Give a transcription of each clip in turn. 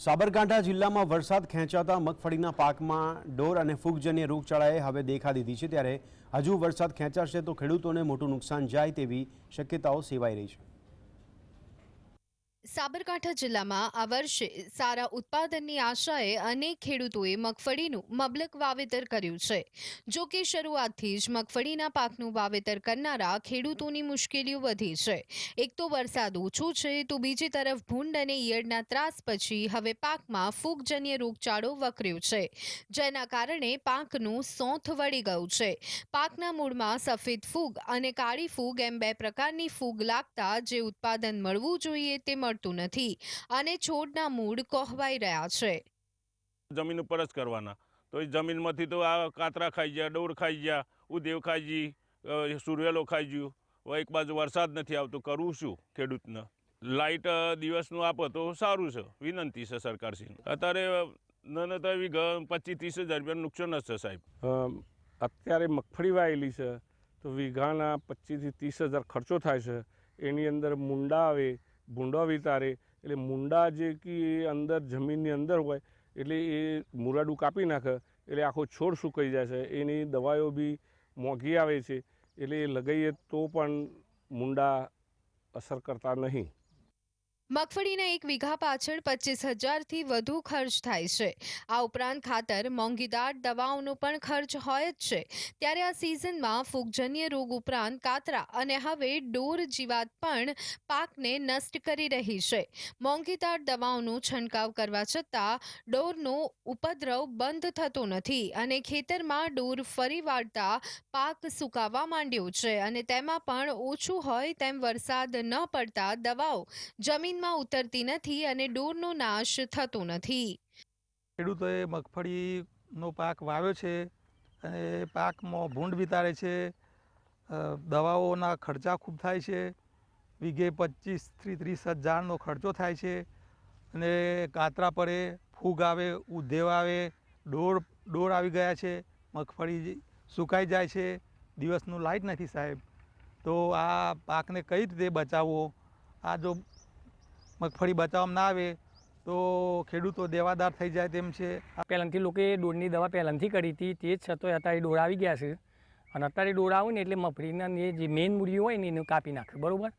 સાબરકાંઠા જિલ્લામાં વરસાદ ખેંચાતા મગફળીના પાકમાં ઢોર અને ફૂગજન્ય રોગચાળાએ હવે દેખા દીધી છે। ત્યારે હજુ વરસાદ ખેંચાશે તો ખેડૂતોને મોટું નુકસાન જાય તેવી શક્યતાઓ સેવાઈ રહી છે। સાબરકાંઠા જિલ્લામાં આ વર્ષે સારા ઉત્પાદનની આશાએ અનેક ખેડૂતોએ મગફળીનું મબલક વાવેતર કર્યું છે। જો કે શરૂઆતથી જ મગફળીના પાકનું વાવેતર કરનારા ખેડૂતોની મુશ્કેલીઓ વધી છે। એક તો વરસાદ ઓછો છે તો બીજી તરફ ભૂંડ અને ઈયળના ત્રાસ પછી હવે પાકમાં ફૂગજન્ય રોગચાળો વકર્યો છે, જેના કારણે પાકનું સોંથ વળી ગયું છે। પાકના મૂળમાં સફેદ ફૂગ અને કાળી ફૂગ એમ બે પ્રકારની ફૂગ લાગતા જે ઉત્પાદન મળવું જોઈએ તે મળતું નથી અને છોડના મૂળ કોહવાઈ રહ્યા છે। જમીન ઉપર જ કરવાના તો એ જમીનમાંથી તો આ કાતરા ખાઈ ગયા, ડોર ખાઈ ગયા, ઉદેવ ખાઈ ગઈ, સુરેલો ખાઈ ગયું। હવે એક બાજુ વરસાદ નથી આવતો, કરવું શું ખેડૂતને? લાઇટ દિવસનું આપો તો સારું છે, વિનંતી છે સરકારશ્રીને। અત્યારે ન તો એવી 25-30 હજાર રૂપિયાનું નુકસાન જ છે સાહેબ। અત્યારે મગફળી વાયેલી છે તો વીઘાના 25 થી 30 હજાર ખર્ચો થાય છે। એની અંદર મુંડા આવે, ભૂંડા વિતારે, એટલે મુંડા જે કે અંદર જમીનની અંદર હોય એટલે એ મુરાડું કાપી નાખે એટલે આખો છોડ સુકાઈ જાય છે। એની દવાઓ બી મોંઘી આવે છે એટલે એ લગાવીએ તો પણ મુંડા અસર કરતા નહીં। મગફળીના એક વીઘા પાછળ 25,000થી વધુ ખર્ચ થાય છે। આ ઉપરાંત ખાતર, મોંઘીદાર દવાઓનો પણ ખર્ચ હોય જ છે। ત્યારે આ સિઝનમાં ફૂગજન્ય રોગ ઉપરાંત કાતરા અને હવે ઢોર જીવાત પણ પાકને નષ્ટ કરી રહી છે। મોંઘીદાર દવાઓનો છંટકાવ કરવા છતાં ઢોરનો ઉપદ્રવ બંધ થતો નથી અને ખેતરમાં ઢોર ફરી વાળતા પાક સુકાવા માંડ્યો છે અને તેમાં પણ ઓછું હોય તેમ વરસાદ ન પડતા દવાઓ જમીન માં ઉતરતી નથી અને ઢોરનો નાશ થતો નથી। ખેડૂતોએ મગફળીનો પાક વાવ્યો છે અને પાકમાં ભૂંડ વિતારે છે, દવાઓના ખર્ચા ખૂબ થાય છે। વીઘે 25 થી 30 હજારનો ખર્ચો થાય છે અને કાતરા પડે, ફૂગ આવે, ઉધેવ આવે, ડોર આવી ગયા છે, મગફળી સુકાઈ જાય છે, દિવસનું લાઇટ નથી સાહેબ। તો આ પાકને કઈ રીતે બચાવવો? આ જો મગફળી બચાવવામાં ના આવે તો ખેડૂતો દેવાદાર થઈ જાય તેમ છે। પહેલાંથી લોકોએ ડોરની દવા પહેલાંથી કરી હતી, તે જ છતાં અત્યારે ડોર આવી ગયા છે અને અત્યારે ડોર આવે ને એટલે મગફળીના જે મેઇન મૂળીઓ હોય ને એને કાપી નાખે, બરાબર?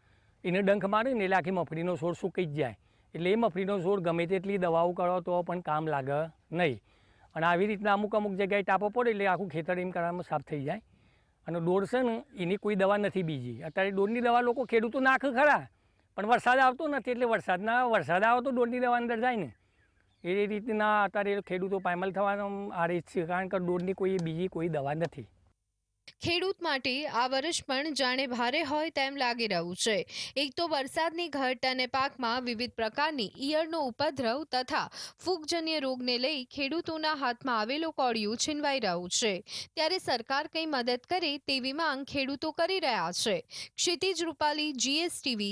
એને ડંખ મારે ને એટલે આખી મગફળીનો છોડ સૂકી જ જાય। એટલે એ મગફળીનો છોડ ગમે તેટલી દવાઓ કરો તો પણ કામ લાગે નહીં અને આવી રીતના અમુક જગ્યાએ ટાપો પડે એટલે આખું ખેતર એમ કરવામાં સાફ થઈ જાય। અને ડોર છે ને એની કોઈ દવા નથી બીજી। અત્યારે ડોરની દવા લોકો ખેડૂતો નાખે ખરા પણ વરસાદ આવતો નથી એટલે વરસાદ આવે તો ઢોરની દવા અંદર જાય ને એ રીતના અત્યારે ખેડૂતો પાયમાલ થવાનો આરે છે, કારણ કે ઢોરની કોઈ બીજી કોઈ દવા નથી। ખેડૂત માટે આ વર્ષ પણ જાણે ભારે હોય તેમ લાગી રહ્યું છે। એક તો વરસાદની ઘટ અને પાકમાં વિવિધ પ્રકારની ઈયળનો ઉપદ્રવ તથા ફૂગજન્ય રોગને લઈ ખેડૂતોના હાથમાં આવેલો કોળિયો છીનવાઈ રહ્યું છે। ત્યારે સરકાર કંઈ મદદ કરે તેવી માંગ ખેડૂતો કરી રહ્યા છે। ક્ષિતિજ રૂપાલી, GSTV।